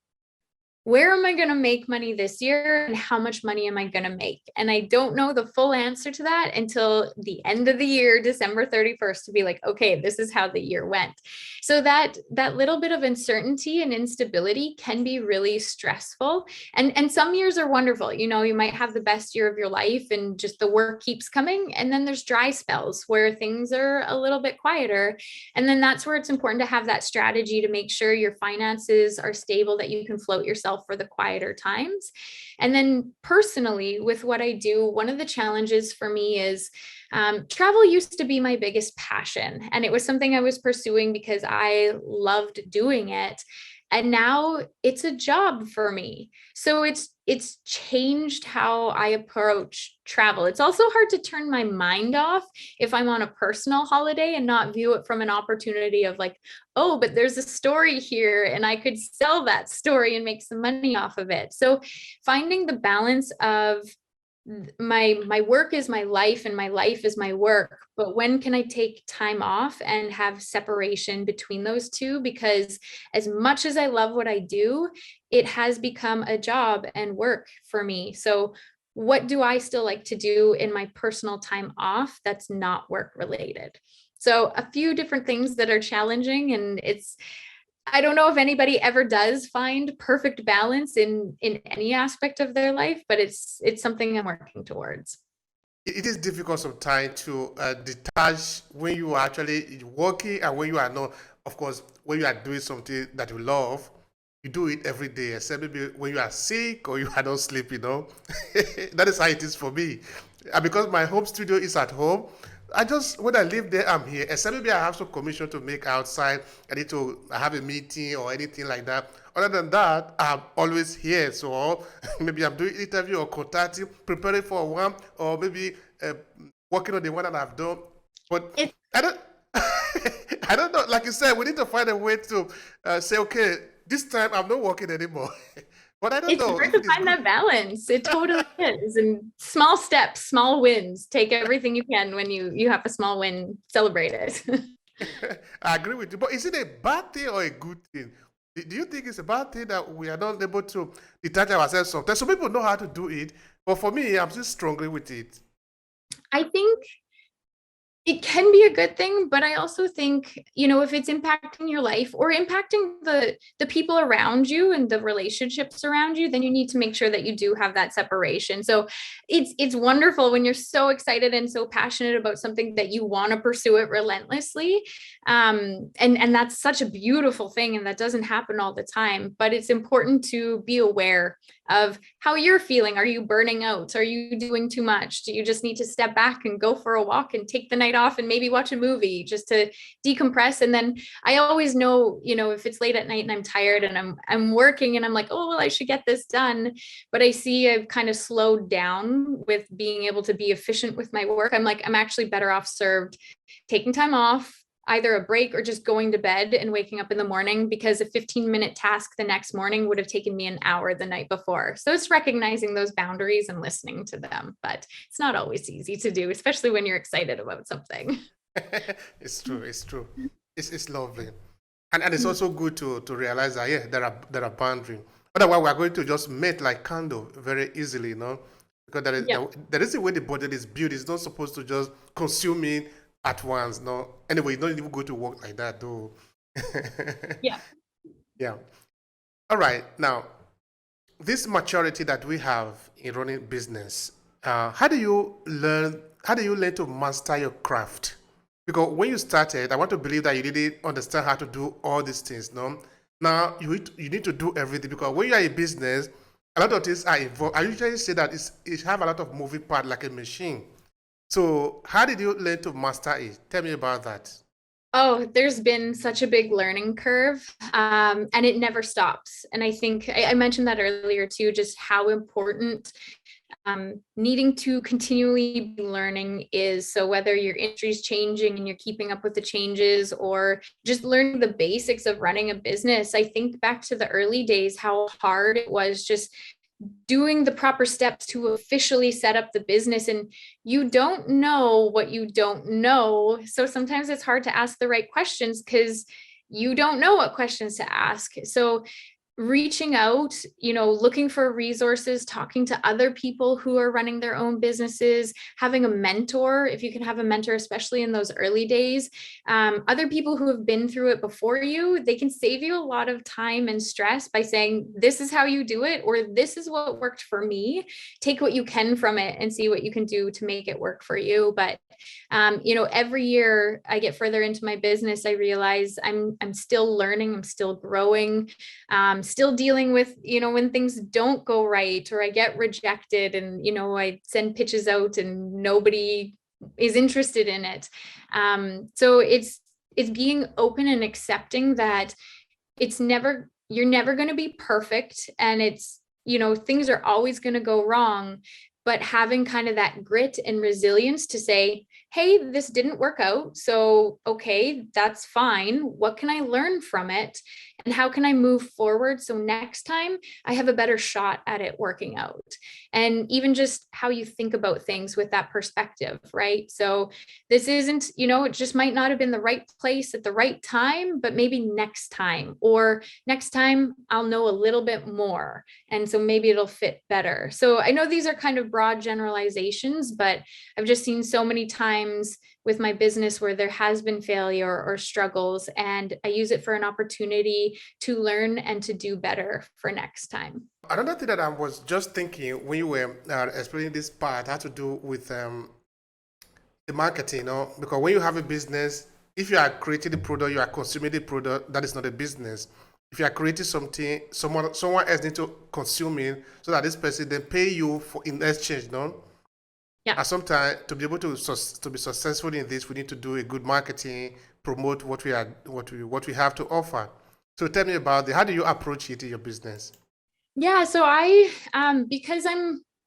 am I going to make money this year, and how much money am I going to make? And I don't know the full answer to that until the end of the year, December 31st, to be like, okay, this is how the year went. So that little bit of uncertainty and instability can be really stressful. And some years are wonderful. You know, you might have the best year of your life and just the work keeps coming. And then there's dry spells where things are a little bit quieter. And then that's where it's important to have that strategy to make sure your finances are stable, that you can float yourself for the quieter times. And then personally, with what I do, one of the challenges for me is travel used to be my biggest passion. And it was something I was pursuing because I loved doing it. And now it's a job for me. So it's changed how I approach travel. It's also hard to turn my mind off if I'm on a personal holiday and not view it from an opportunity of like, oh, but there's a story here and I could sell that story and make some money off of it. So finding the balance of my work is my life and my life is my work, but when can I take time off and have separation between those two? Because as much as I love what I do, it has become a job and work for me. So what do I still like to do in my personal time off that's not work related? So a few different things that are challenging, and I don't know if anybody ever does find perfect balance in any aspect of their life, but it's something I'm working towards. It is difficult sometimes to detach when you are actually working and when you are not. Of course, when you are doing something that you love, you do it every day, except maybe when you are sick or you are not sleep. That is how it is for me. And because my home studio is at home, I just, when I live there, I'm here. Except maybe I have some commission to make outside. I need to have a meeting or anything like that. Other than that, I'm always here. So maybe I'm doing interview or contacting, preparing for one, or maybe working on the one that I've done. But It, I don't, I don't know. Like you said, we need to find a way to say, okay, this time I'm not working anymore. But I don't it's know hard if to it is find good. that balance. It totally is. And small steps, small wins. Take everything you can when you have a small win, celebrate it. I agree with you. But is it a bad thing or a good thing? Do you think it's a bad thing that we are not able to detach ourselves sometimes? Some people know how to do it, but for me, I'm still struggling with it. I think it can be a good thing, but I also think, if it's impacting your life or impacting the people around you and the relationships around you, then you need to make sure that you do have that separation. So it's wonderful when you're so excited and so passionate about something that you want to pursue it relentlessly. And that's such a beautiful thing, and that doesn't happen all the time, but it's important to be aware of how you're feeling. Are you burning out? Are you doing too much? Do you just need to step back and go for a walk and take the night off and maybe watch a movie just to decompress? And then I always know, if it's late at night and I'm tired and I'm working and I'm like, oh, well, I should get this done. But I see I've kind of slowed down with being able to be efficient with my work. I'm like, I'm actually better off served taking time off, either a break or just going to bed and waking up in the morning, because a 15-minute task the next morning would have taken me an hour the night before. So it's recognizing those boundaries and listening to them, but it's not always easy to do, especially when you're excited about something. It's true. It's true. It's lovely, and it's also good to realize that yeah, there are boundaries. Otherwise, we are going to just mate like candle very easily. Because Yeah. there is a way the body is built. It's not supposed to just consume it at once. No. Anyway, you don't even go to work like that, though. Yeah. Yeah. All right. Now, this maturity that we have in running business, how do you learn? How do you learn to master your craft? Because when you started, I want to believe that you didn't understand how to do all these things. No, now you need to do everything because when you are in business, a lot of things are involved. I usually say that it have a lot of moving part like a machine. So how did you learn to master it? Tell me about that. Oh, there's been such a big learning curve, and it never stops. And I think I mentioned that earlier too, just how important needing to continually be learning is. So whether your industry is changing and you're keeping up with the changes, or just learning the basics of running a business, I think back to the early days, how hard it was just doing the proper steps to officially set up the business, and you don't know what you don't know. So sometimes it's hard to ask the right questions because you don't know what questions to ask. So reaching out, looking for resources, talking to other people who are running their own businesses, having a mentor, if you can have a mentor, especially in those early days, other people who have been through it before you, they can save you a lot of time and stress by saying, this is how you do it, or this is what worked for me. Take what you can from it and see what you can do to make it work for you. But every year I get further into my business, I realize I'm still learning, I'm still growing, still dealing with, when things don't go right or I get rejected and, I send pitches out and nobody is interested in it. So it's being open and accepting that it's never, you're never going to be perfect, and it's, things are always going to go wrong, but having kind of that grit and resilience to say, hey, this didn't work out. So, okay, that's fine. What can I learn from it? And how can I move forward so next time I have a better shot at it working out? And even just how you think about things with that perspective, right? So, this isn't, it just might not have been the right place at the right time, but maybe next time, or next time I'll know a little bit more. And so maybe it'll fit better. So I know these are kind of broad generalizations, but I've just seen so many times with my business where there has been failure or struggles, and I use it for an opportunity to learn and to do better for next time. Another thing that I was just thinking when you were explaining this part had to do with the marketing, because when you have a business, if you are creating the product, you are consuming the product, that is not a business. If you are creating something, someone else needs to consume it so that this person then pay you for in exchange, no? Yeah. And sometimes to be able to be successful in this, we need to do a good marketing, promote what we have to offer. So tell me about how do you approach it in your business? Yeah, so because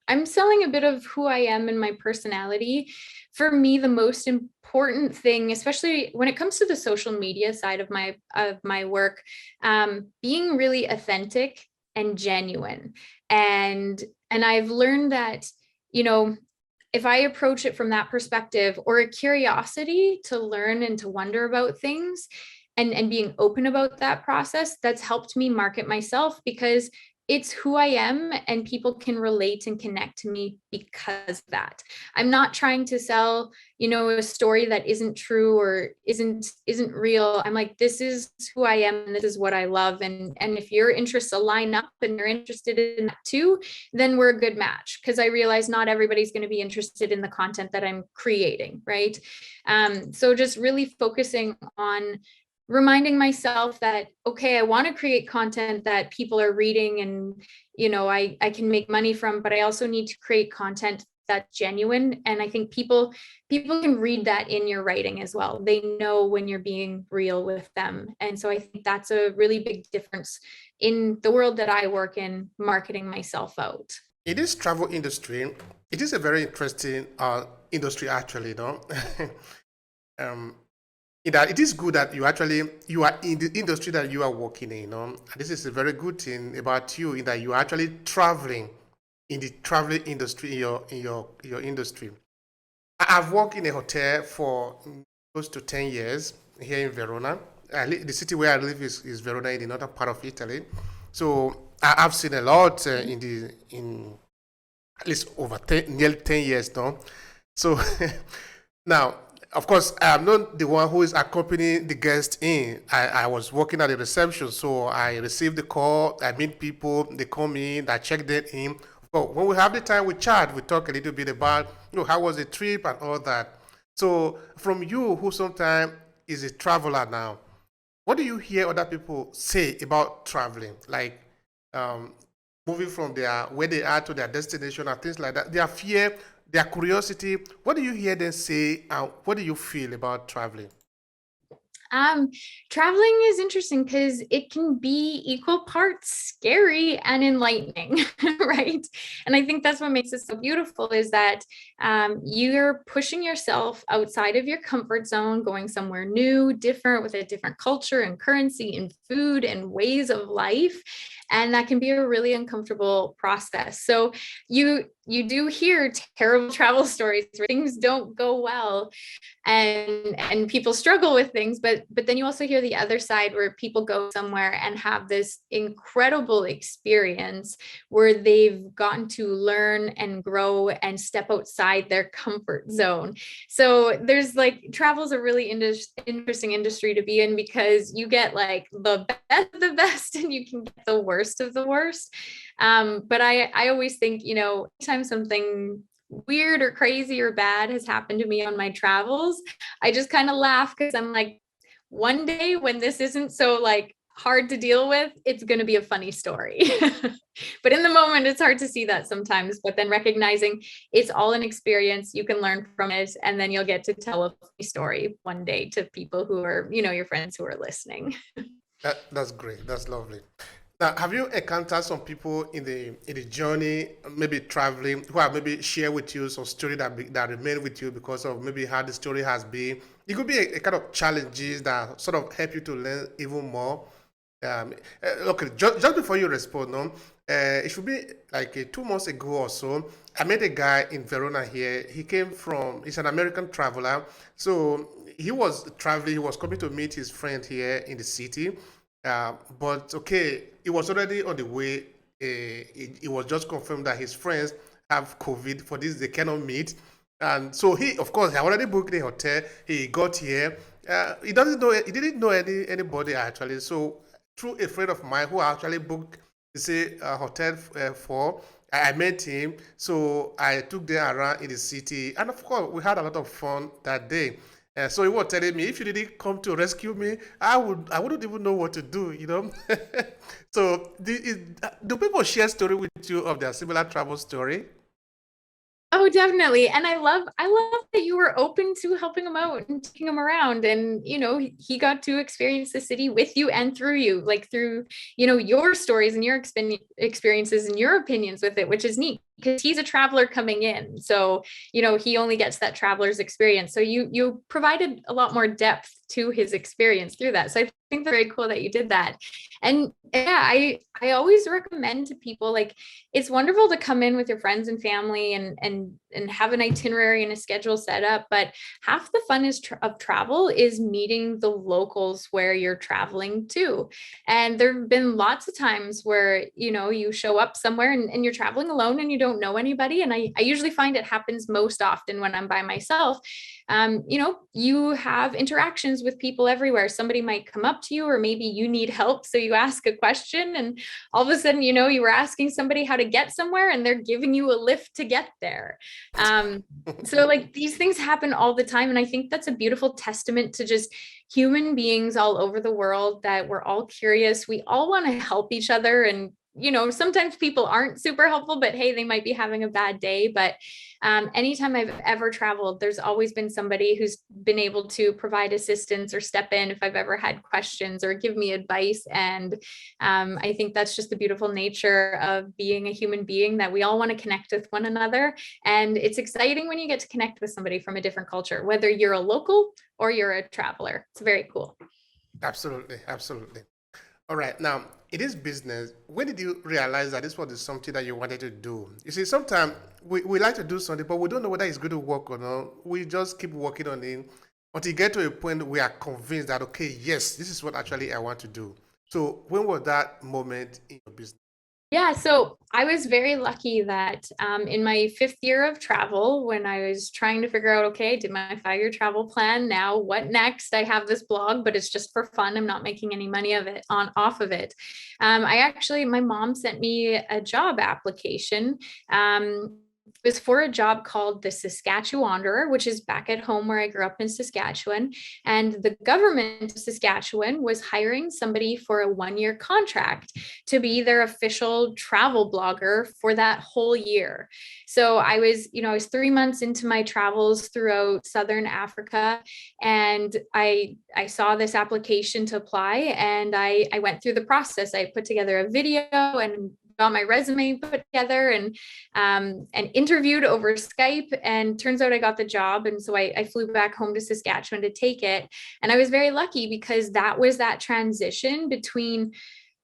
I'm selling a bit of who I am and my personality. For me, the most important thing, especially when it comes to the social media side of my work, being really authentic and genuine. And I've learned that, if I approach it from that perspective, or a curiosity to learn and to wonder about things, and being open about that process, that's helped me market myself, because it's who I am, and people can relate and connect to me because of that. I'm not trying to sell, a story that isn't true or isn't real. I'm like, this is who I am, and this is what I love. And if your interests align up and you're interested in that too, then we're a good match, because I realize not everybody's going to be interested in the content that I'm creating, right? So just really focusing on reminding myself that, okay, I want to create content that people are reading and, I can make money from, but I also need to create content that's genuine. And I think people can read that in your writing as well. They know when you're being real with them. And so I think that's a really big difference in the world that I work in, marketing myself out. In this travel industry, it is a very interesting industry actually, um, in that it is good that you are in the industry that you are working in, And this is a very good thing about you, in that you are actually traveling in the traveling industry in your industry. I've worked in a hotel for close to 10 years here in Verona. The city where I live is Verona, in the northern part of Italy. So I've seen a lot in at least over nearly 10 years now. So now, of course, I'm not the one who is accompanying the guest in. I was working at the reception, so I received the call, I meet people, they come in, I check them in. But when we have the time, we chat, we talk a little bit about, how was the trip and all that. So from you, who sometimes is a traveler now, what do you hear other people say about traveling? Like um, moving from where they are to their destination and things like that. Their fear, their curiosity. What do you hear them say? And what do you feel about traveling? Um, Traveling is interesting because it can be equal parts scary and enlightening, right? And I think that's what makes it so beautiful, is that you're pushing yourself outside of your comfort zone, going somewhere new, different, with a different culture and currency and food and ways of life. And that can be a really uncomfortable process. So you do hear terrible travel stories where things don't go well, and people struggle with things, but then you also hear the other side, where people go somewhere and have this incredible experience where they've gotten to learn and grow and step outside their comfort zone. So there's like, travel is a really interesting industry to be in, because you get like the best of the best and you can get the worst of the worst. But I always think, anytime something weird or crazy or bad has happened to me on my travels, I just kind of laugh, because I'm like, one day when this isn't so like hard to deal with, it's going to be a funny story. But in the moment, it's hard to see that sometimes. But then recognizing it's all an experience, you can learn from it, and then you'll get to tell a funny story one day to people who are, your friends who are listening. That's great. That's lovely. Now, have you encountered some people in the journey, maybe traveling, who have maybe share with you some story that remain with you because of maybe how the story has been? It could be a kind of challenges that sort of help you to learn even more. Okay, just before you respond, no, it should be like 2 months ago or so. I met a guy in Verona here. He's an American traveler. So he was traveling, he was coming to meet his friend here in the city. But okay, he was already on the way. It was just confirmed that his friends have COVID for this, they cannot meet. And so he, of course, he already booked the hotel. He got here. He didn't know anybody actually. So through a friend of mine who actually booked, say, a hotel for, I met him. So I took them around in the city, and of course, we had a lot of fun that day. So he was telling me, if you didn't come to rescue me, I wouldn't even know what to do, you know. So do people share story with you of their similar travel story? Oh, definitely. And I love that you were open to helping him out and taking him around. And, he got to experience the city with you and through you, like through, your stories and your experiences and your opinions with it, which is neat because he's a traveler coming in. So, he only gets that traveler's experience. So you provided a lot more depth to his experience through that. So I think that's very cool that you did that. And yeah, I always recommend to people, like, it's wonderful to come in with your friends and family and have an itinerary and a schedule set up, but half the fun of travel is meeting the locals where you're traveling to. And there have been lots of times where you show up somewhere and you're traveling alone and you don't know anybody, and I usually find it happens most often when I'm by myself. You have interactions with people everywhere. Somebody might come up to you, or maybe you need help. So you ask a question, and all of a sudden, you were asking somebody how to get somewhere and they're giving you a lift to get there. So, like, these things happen all the time. And I think that's a beautiful testament to just human beings all over the world, that we're all curious. We all want to help each other. And sometimes people aren't super helpful, but hey, they might be having a bad day. But anytime I've ever traveled, there's always been somebody who's been able to provide assistance or step in if I've ever had questions or give me advice. And I think that's just the beautiful nature of being a human being, that we all want to connect with one another. And it's exciting when you get to connect with somebody from a different culture, whether you're a local or you're a traveler. It's very cool. Absolutely, absolutely. All right. Now, it is business. When did you realize that this was something that you wanted to do? You see, sometimes we like to do something, but we don't know whether it's going to work or not. We just keep working on it until you get to a point we are convinced that, okay, yes, this is what actually I want to do. So, when was that moment in your business? Yeah, so I was very lucky that in my fifth year of travel, when I was trying to figure out, okay, I did my 5-year travel plan. Now, what next? I have this blog, but it's just for fun. I'm not making any money of it off of it. My mom sent me a job application. It was for a job called the Saskatchewanderer, which is back at home where I grew up in Saskatchewan. And the government of Saskatchewan was hiring somebody for a 1-year contract to be their official travel blogger for that whole year. So I was 3 months into my travels throughout Southern Africa, and I saw this application to apply, and I went through the process. I put together a video and got my resume put together and interviewed over Skype. And turns out I got the job. And so I flew back home to Saskatchewan to take it. And I was very lucky because that was that transition between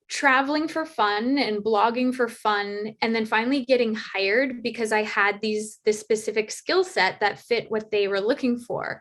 traveling for fun and blogging for fun, and then finally getting hired because I had this specific skill set that fit what they were looking for.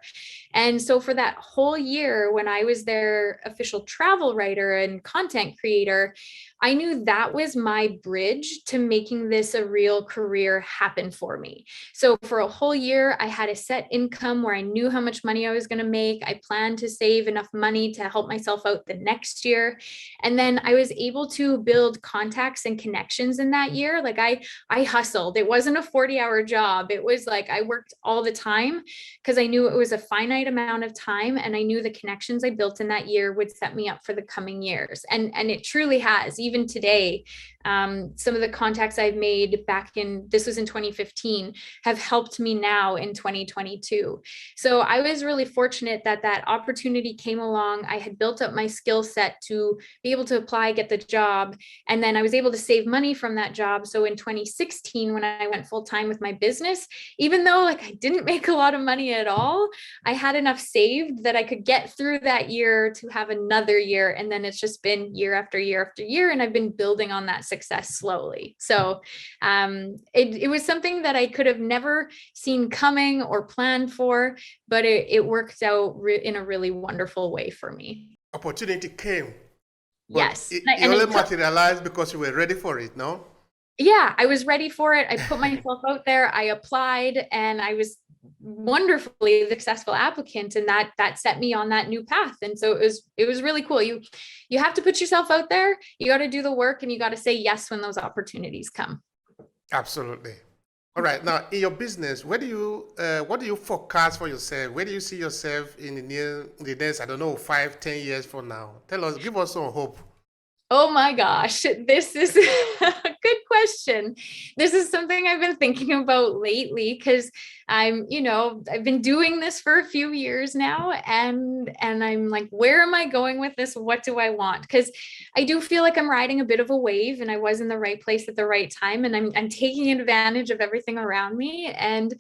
And so for that whole year, when I was their official travel writer and content creator, I knew that was my bridge to making this a real career happen for me. So for a whole year, I had a set income where I knew how much money I was going to make. I planned to save enough money to help myself out the next year. And then I was able to build contacts and connections in that year. Like I hustled. It wasn't a 40-hour job. It was like I worked all the time because I knew it was a finite amount of time, and I knew the connections I built in that year would set me up for the coming years. And it truly has. Even today, some of the contacts I've made back in, this was in 2015, have helped me now in 2022. So I was really fortunate that that opportunity came along. I had built up my skill set to be able to apply, get the job, and then I was able to save money from that job. So in 2016, when I went full time with my business, even though like I didn't make a lot of money at all, I had enough saved that I could get through that year to have another year. And then it's just been year after year after year, and I've been building on that success slowly. So it was something that I could have never seen coming or planned for, but it worked out in a really wonderful way for me. Opportunity came, but Yes. it only materialized because you were ready for it, no? Yeah, I was ready for it. I put myself out there, I applied, and I was wonderfully successful applicant, and that set me on that new path. And so it was really cool. You have to put yourself out there, you got to do the work, and you got to say yes when those opportunities come. Absolutely. All right. Now, in your business, what do you forecast for yourself? Where do you see yourself in the next, I don't know, 5, 10 years from now? Tell us, give us some hope. Oh my gosh, this is a good question. This is something I've been thinking about lately because I've been doing this for a few years now, and I'm like, where am I going with this? What do I want? Because I do feel like I'm riding a bit of a wave, and I was in the right place at the right time, and I'm taking advantage of everything around me. And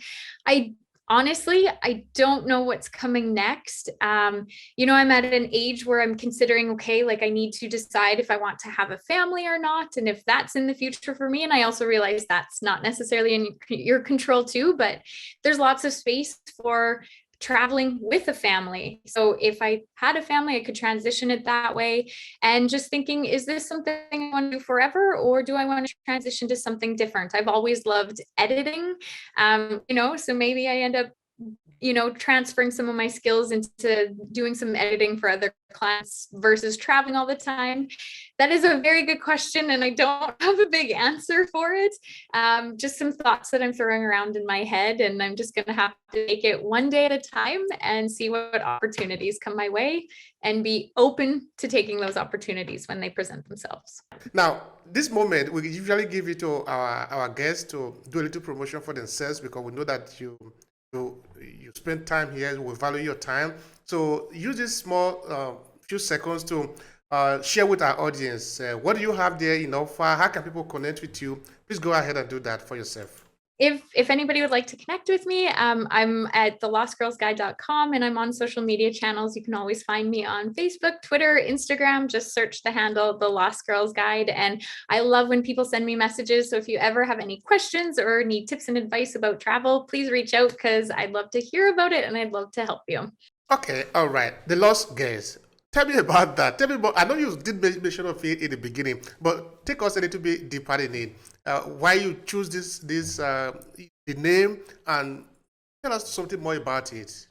honestly, I don't know what's coming next. I'm at an age where I'm considering, okay, like I need to decide if I want to have a family or not, and if that's in the future for me. And I also realize that's not necessarily in your control too, but there's lots of space for traveling with a family. So if I had a family, I could transition it that way. And just thinking, is this something I want to do forever, or do I want to transition to something different? I've always loved editing, so maybe I end up transferring some of my skills into doing some editing for other clients versus traveling all the time. That is a very good question, and I don't have a big answer for it. Just some thoughts that I'm throwing around in my head, and I'm just going to have to take it one day at a time and see what opportunities come my way and be open to taking those opportunities when they present themselves. Now, this moment, we usually give it to our guests to do a little promotion for themselves, because we know that you spend time here, we value your time. So use this small few seconds to share with our audience. What do you have there in offer? How can people connect with you? Please go ahead and do that for yourself. If anybody would like to connect with me, I'm at thelostgirlsguide.com, and I'm on social media channels. You can always find me on Facebook, Twitter, Instagram. Just search the handle The Lost Girls Guide. And I love when people send me messages. So if you ever have any questions or need tips and advice about travel, please reach out, because I'd love to hear about it and I'd love to help you. Okay, all right. The Lost Girls. Tell me about that. Tell me about, I know you did mention of it in the beginning, but take us a little bit deeper in it. Why you choose the name, and tell us something more about it.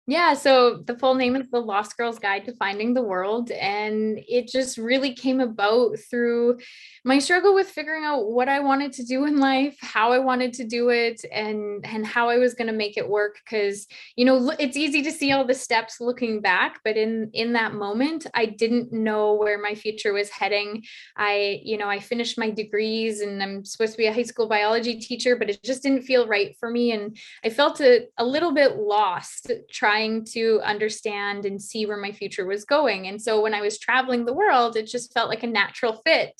Yeah, so the full name is The Lost Girls Guide to Finding the World. And it just really came about through my struggle with figuring out what I wanted to do in life, how I wanted to do it, and how I was going to make it work. Because, it's easy to see all the steps looking back, but in that moment, I didn't know where my future was heading. I finished my degrees, and I'm supposed to be a high school biology teacher, but it just didn't feel right for me. And I felt a little bit lost trying to understand and see where my future was going. And so when I was traveling the world, it just felt like a natural fit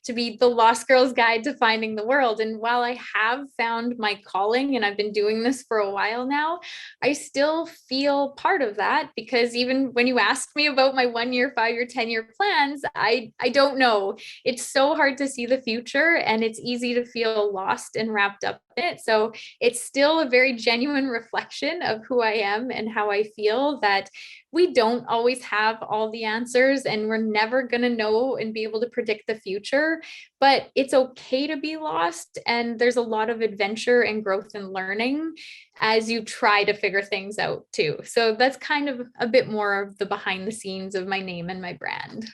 to be the Lost Girls Guide to Finding the World. And while I have found my calling, and I've been doing this for a while now, I still feel part of that, because even when you ask me about my 1-year, 5-year, 10-year plans, I don't know. It's so hard to see the future, and it's easy to feel lost and wrapped up in it. So it's still a very genuine reflection of who I am and how I feel, that we don't always have all the answers, and we're never going to know and be able to predict the future, but it's okay to be lost. And there's a lot of adventure and growth and learning as you try to figure things out too. So that's kind of a bit more of the behind the scenes of my name and my brand.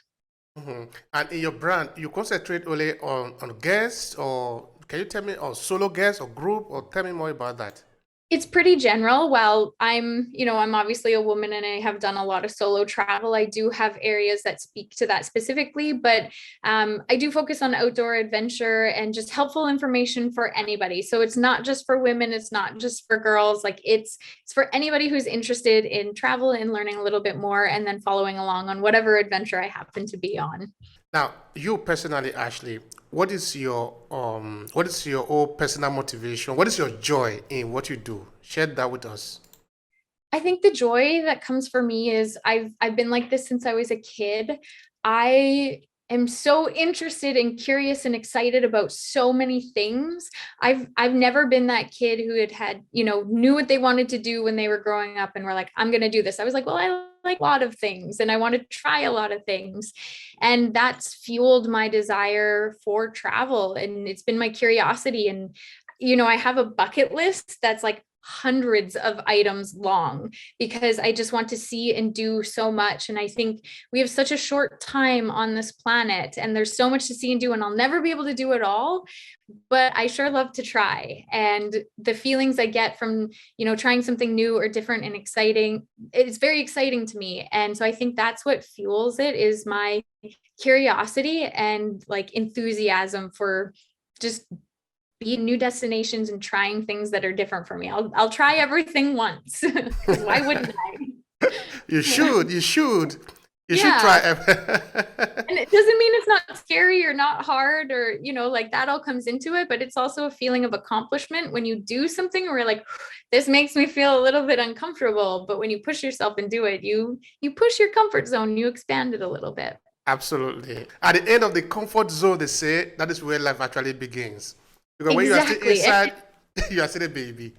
Mhm. And in your brand, you concentrate only on guests, or can you tell me, or solo guests or group, or tell me more about that? It's pretty general. While I'm obviously a woman and I have done a lot of solo travel, I do have areas that speak to that specifically, but I do focus on outdoor adventure and just helpful information for anybody. So it's not just for women, it's not just for girls. Like it's for anybody who's interested in travel and learning a little bit more and then following along on whatever adventure I happen to be on. Now, you personally, Ashley, what is your own personal motivation? What is your joy in what you do? Share that with us. I think the joy that comes for me is I've been like this since I was a kid. I am so interested and curious and excited about so many things. I've never been that kid who knew what they wanted to do when they were growing up and were like, I'm going to do this. I was like, well, I like a lot of things and I want to try a lot of things. And that's fueled my desire for travel, and it's been my curiosity. And I have a bucket list that's like hundreds of items long because I just want to see and do so much. And I think we have such a short time on this planet and there's so much to see and do, and I'll never be able to do it all, but I sure love to try. And the feelings I get from, trying something new or different and exciting, it's very exciting to me. And so I think that's what fuels it, is my curiosity and like enthusiasm for just be new destinations and trying things that are different for me. I'll try everything once because why wouldn't I? You Yeah. should. You should. You should Yeah. try. And it doesn't mean it's not scary or not hard or, like that all comes into it, but it's also a feeling of accomplishment when you do something where you're like, this makes me feel a little bit uncomfortable. But when you push yourself and do it, you push your comfort zone, you expand it a little bit. Absolutely. At the end of the comfort zone, they say that is where life actually begins. Because when you are still Exactly. And inside, you are still a baby.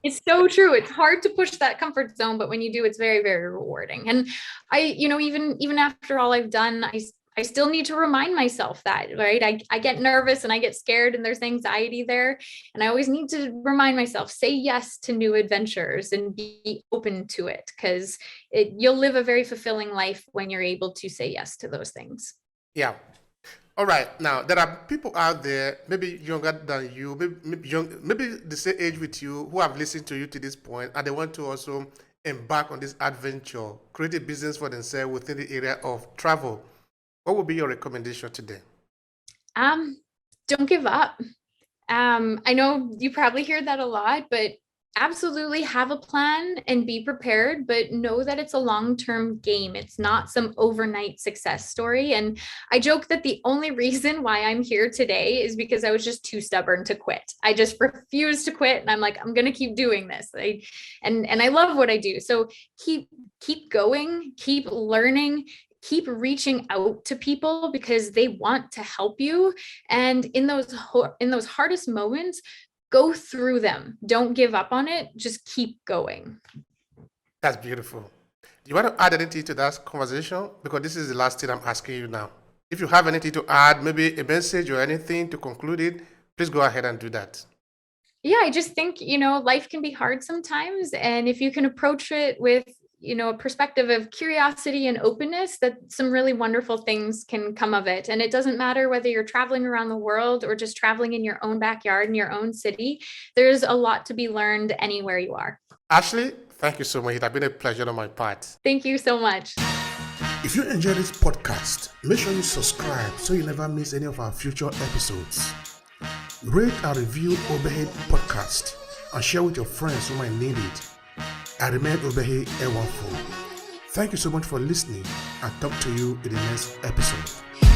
it's so true. It's hard to push that comfort zone, but when you do, it's very, very rewarding. And even after all I've done, I still need to remind myself that, right? I get nervous and I get scared and there's anxiety there. And I always need to remind myself, say yes to new adventures and be open to it, because you'll live a very fulfilling life when you're able to say yes to those things. Yeah. All right. Now, there are people out there, maybe younger than you, maybe the same age with you, who have listened to you to this point, and they want to also embark on this adventure, create a business for themselves within the area of travel. What would be your recommendation today? Um, don't give up. I know you probably hear that a lot, but absolutely have a plan and be prepared, but know that it's a long-term game. It's not some overnight success story. And I joke that the only reason why I'm here today is because I was just too stubborn to quit. I just refused to quit. And I'm like, I'm going to keep doing this. And I love what I do. So keep going, keep learning, keep reaching out to people because they want to help you. And in those hardest moments, go through them. Don't give up on it. Just keep going. That's beautiful. Do you want to add anything to that conversation? Because this is the last thing I'm asking you now. If you have anything to add, maybe a message or anything to conclude it, please go ahead and do that. Yeah, I just think, life can be hard sometimes. And if you can approach it with, a perspective of curiosity and openness, that some really wonderful things can come of it. And it doesn't matter whether you're traveling around the world or just traveling in your own backyard in your own city. There's a lot to be learned anywhere you are. Ashley, thank you so much. It has been a pleasure on my part. Thank you so much. If you enjoyed this podcast, make sure you subscribe so you never miss any of our future episodes. Rate and review Obehi podcast and share with your friends who might need it. I remain Obehi Ewanfo. Thank you so much for listening and talk to you in the next episode.